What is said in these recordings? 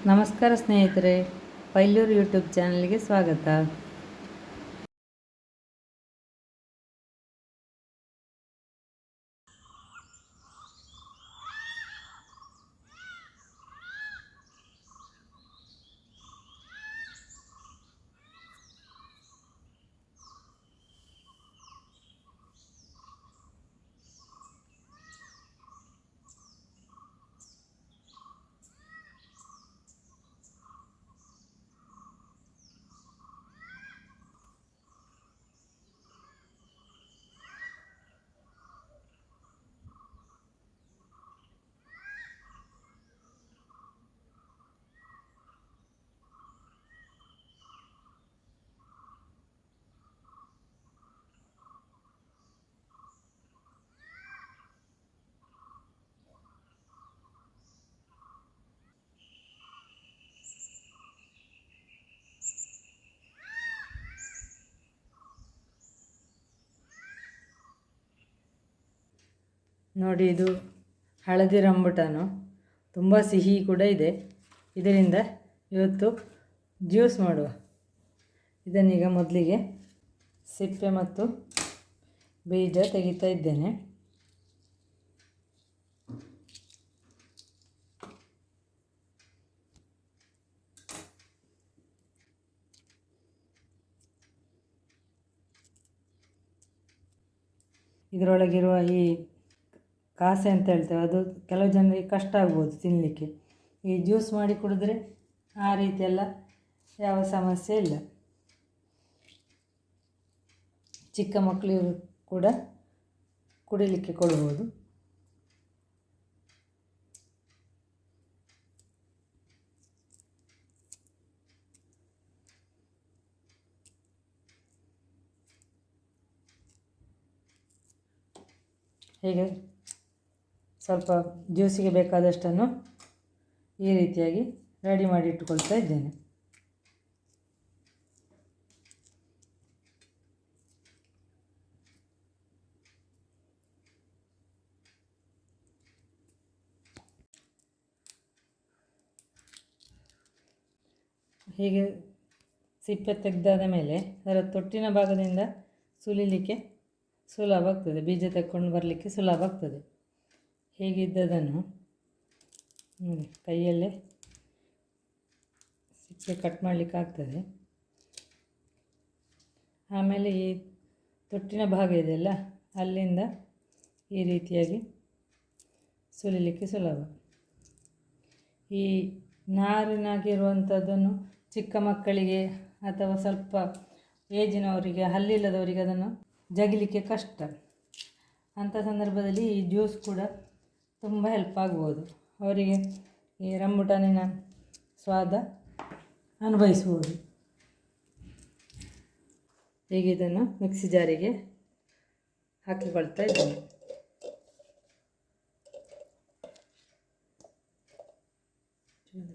ನಮಸ್ಕಾರ ಸ್ನೇಹಿತರೆ, ಪೈಲೂರು ಯೂಟ್ಯೂಬ್ ಚಾನಲ್ಗೆ ಸ್ವಾಗತ. ನೋಡಿ, ಇದು ಹಳದಿ ರಂಬುಟಾನು ತುಂಬ ಸಿಹಿ ಕೂಡ ಇದೆ. ಇದರಿಂದ ಇವತ್ತು ಜ್ಯೂಸ್ ಮಾಡುವ. ಇದನ್ನೀಗ ಮೊದಲಿಗೆ ಸಿಪ್ಪೆ ಮತ್ತು ಬೀಜ ತೆಗಿತಾ ಇದ್ದೇನೆ. ಇದರೊಳಗಿರುವ ಈ ಕಾಸೆ ಅಂತ ಹೇಳ್ತೇವೆ, ಅದು ಕೆಲವು ಜನರಿಗೆ ಕಷ್ಟ ಆಗ್ಬೋದು ತಿನ್ನಲಿಕ್ಕೆ. ಈ ಜ್ಯೂಸ್ ಮಾಡಿ ಕುಡಿದ್ರೆ ಆ ರೀತಿಯೆಲ್ಲ ಯಾವ ಸಮಸ್ಯೆ ಇಲ್ಲ. ಚಿಕ್ಕ ಮಕ್ಕಳಿಗೂ ಕೂಡ ಕುಡಿಲಿಕ್ಕೆ ಕೊಡ್ಬೋದು. ಹೀಗೆ ಸ್ವಲ್ಪ ಜ್ಯೂಸಿಗೆ ಬೇಕಾದಷ್ಟನ್ನು ಈ ರೀತಿಯಾಗಿ ರೆಡಿ ಮಾಡಿ ಇಟ್ಟುಕೊಳ್ತಾ ಇದ್ದೇನೆ. ಹೀಗೆ ಸಿಪ್ಪೆ ತೆಗೆದಾದ ಮೇಲೆ ಅದರ ತೊಟ್ಟಿನ ಭಾಗದಿಂದ ಸುಲಿಲಿಕ್ಕೆ ಸುಲಭ ಆಗ್ತದೆ, ಬೀಜ ತಕ್ಕೊಂಡು ಬರಲಿಕ್ಕೆ ಸುಲಭ ಆಗ್ತದೆ. ಹೀಗಿದ್ದದನ್ನು ಕೈಯಲ್ಲೇ ಸಿಪ್ಪೆ ಕಟ್ ಮಾಡಲಿಕ್ಕೆ ಆಗ್ತದೆ. ಆಮೇಲೆ ಈ ತೊಟ್ಟಿನ ಭಾಗ ಇದೆಯಲ್ಲ, ಅಲ್ಲಿಂದ ಈ ರೀತಿಯಾಗಿ ಸುಲಿಲಿಕ್ಕೆ ಸುಲಭ. ಈ ನಾರಿನಾಗಿರುವಂಥದ್ದನ್ನು ಚಿಕ್ಕ ಮಕ್ಕಳಿಗೆ ಅಥವಾ ಸ್ವಲ್ಪ ಏಜಿನವರಿಗೆ, ಹಲ್ಲಿಲ್ಲದವರಿಗೆ ಅದನ್ನು ಜಗಿಲಿಕ್ಕೆ ಕಷ್ಟ. ಅಂಥ ಸಂದರ್ಭದಲ್ಲಿ ಈ ಜ್ಯೂಸ್ ಕೂಡ ತುಂಬ ಹೆಲ್ಪ್ ಆಗ್ಬೋದು. ಅವರಿಗೆ ಈ ರಂಬುಟಾನಿನ ಸ್ವಾದ ಅನುಭವಿಸ್ಬೋದು. ಹೀಗೆ ಇದನ್ನು ಮಿಕ್ಸಿ ಜಾರಿಗೆ ಹಾಕಿಕೊಳ್ತಾ ಇದ್ದೇನೆ.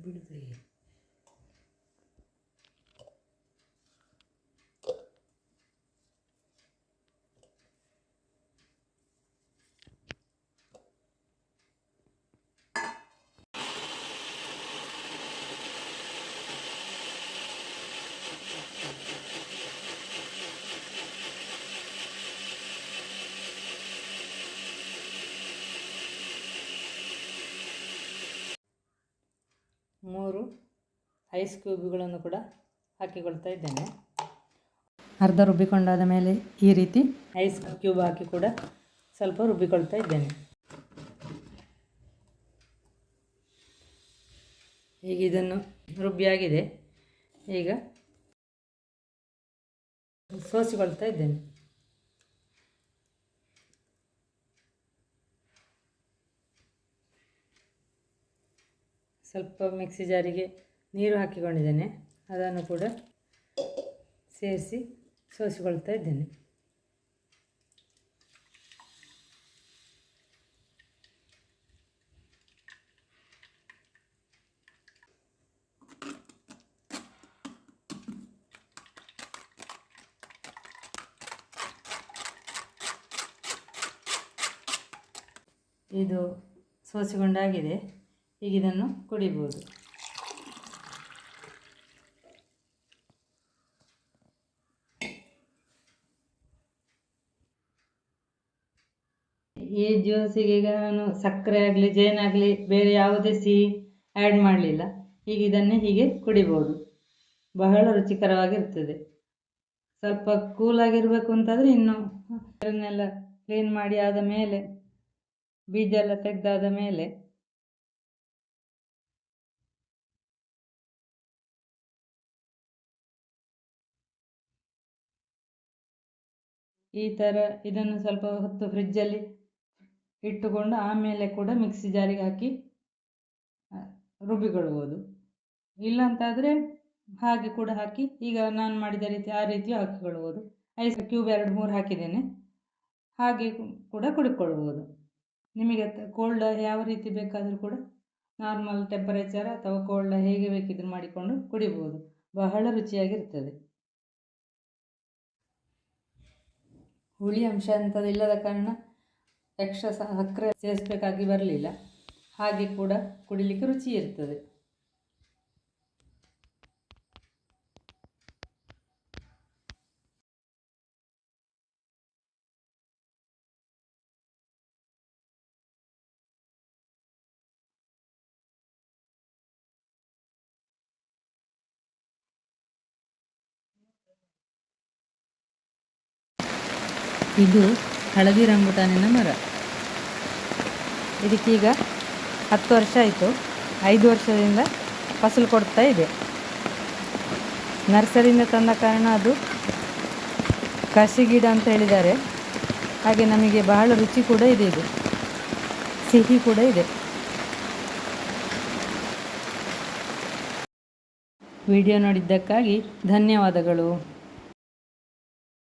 ಬಿಡುತ್ತೆ. ಮೂರು ಐಸ್ ಕ್ಯೂಬ್ಗಳನ್ನು ಕೂಡ ಹಾಕಿಕೊಳ್ತಾ ಇದ್ದೇನೆ. ಅರ್ಧ ರುಬ್ಬಿಕೊಂಡಾದ ಮೇಲೆ ಈ ರೀತಿ ಐಸ್ ಕ್ಯೂಬ್ ಹಾಕಿ ಕೂಡ ಸ್ವಲ್ಪ ರುಬ್ಬಿಕೊಳ್ತಾ ಇದ್ದೇನೆ. ಈಗ ಇದನ್ನು ರುಬ್ಬಿಯಾಗಿದೆ. ಈಗ ಸೋಸಿಕೊಳ್ತಾ ಇದ್ದೇನೆ. ಸ್ವಲ್ಪ ಮಿಕ್ಸಿ ಜಾರಿಗೆ ನೀರು ಹಾಕಿಕೊಂಡಿದ್ದೇನೆ, ಅದನ್ನು ಕೂಡ ಸೇರಿಸಿ ಸೋಸಿಕೊಳ್ತಾ ಇದ್ದೇನೆ. ಇದು ಸೋಸಿಕೊಂಡಾಗಿದೆ. ಈಗ ಇದನ್ನು ಕುಡಿಬೋದು. ಈ ಜ್ಯೂಸಿಗೆ ಈಗ ನಾನು ಸಕ್ಕರೆ ಆಗಲಿ ಜೇನಾಗಲಿ ಬೇರೆ ಯಾವುದೇ ಸಿಹಿ ಆ್ಯಡ್ ಮಾಡಲಿಲ್ಲ. ಈಗ ಇದನ್ನೇ ಹೀಗೆ ಕುಡಿಬೋದು. ಬಹಳ ರುಚಿಕರವಾಗಿರ್ತದೆ. ಸ್ವಲ್ಪ ಕೂಲಾಗಿರಬೇಕು ಅಂತಂದರೆ ಇನ್ನು ಅದನ್ನೆಲ್ಲ ಕ್ಲೀನ್ ಮಾಡಿ ಆದ ಮೇಲೆ, ಬೀಜ ಎಲ್ಲ ತೆಗೆದಾದ ಮೇಲೆ ಈ ಥರ ಇದನ್ನು ಸ್ವಲ್ಪ ಹೊತ್ತು ಫ್ರಿಜ್ಜಲ್ಲಿ ಇಟ್ಟುಕೊಂಡು ಆಮೇಲೆ ಕೂಡ ಮಿಕ್ಸಿ ಜಾರಿಗೆ ಹಾಕಿ ರುಬ್ಬಿಕೊಳ್ಬೋದು. ಇಲ್ಲಂತಾದರೆ ಹಾಗೆ ಕೂಡ ಹಾಕಿ ಈಗ ನಾನು ಮಾಡಿದ ರೀತಿ ಆ ರೀತಿಯೂ ಹಾಕಿಕೊಳ್ಬೋದು. ಐಸ್ ಕ್ಯೂಬ್ 2-3 ಹಾಕಿದ್ದೇನೆ. ಹಾಗೆ ಕೂಡ ಕುಡಿಕೊಳ್ಬೋದು. ನಿಮಗೆ ಕೋಲ್ಡ್ ಯಾವ ರೀತಿ ಬೇಕಾದರೂ ಕೂಡ ನಾರ್ಮಲ್ ಟೆಂಪರೇಚರ್ ಅಥವಾ ಕೋಲ್ಡ್ ಹೇಗೆ ಬೇಕಿದ್ರೂ ಮಾಡಿಕೊಂಡು ಕುಡಿಬೋದು. ಬಹಳ ರುಚಿಯಾಗಿರ್ತದೆ. ಹುಳಿ ಅಂಶ ಅಂಥದ್ದು ಇಲ್ಲದ ಕಾರಣ ಎಕ್ಸ್ಟ್ರಾ ಸಕ್ಕರೆ ಸೇರಿಸಬೇಕಾಗಿ ಬರಲಿಲ್ಲ. ಹಾಗೆ ಕೂಡ ಕುಡಿಲಿಕ್ಕೆ ರುಚಿ ಇರ್ತದೆ. ಇದು ಹಳದಿ ರಂಬುಟಾನಿನ ಮರ. ಇದಕ್ಕೀಗ 10 ವರ್ಷ ಆಯಿತು. 5 ವರ್ಷದಿಂದ ಫಸಲು ಕೊಡ್ತಾ ಇದೆ. ನರ್ಸರಿಯಿಂದ ತಂದ ಕಾರಣ ಅದು ಕಸಿ ಗಿಡ ಅಂತ ಹೇಳಿದ್ದಾರೆ. ಹಾಗೆ ನಮಗೆ ಬಹಳ ರುಚಿ ಕೂಡ ಇದೆ. ಇದು ಸಿಹಿ ಕೂಡ ಇದೆ. ವಿಡಿಯೋ ನೋಡಿದ್ದಕ್ಕಾಗಿ ಧನ್ಯವಾದಗಳು.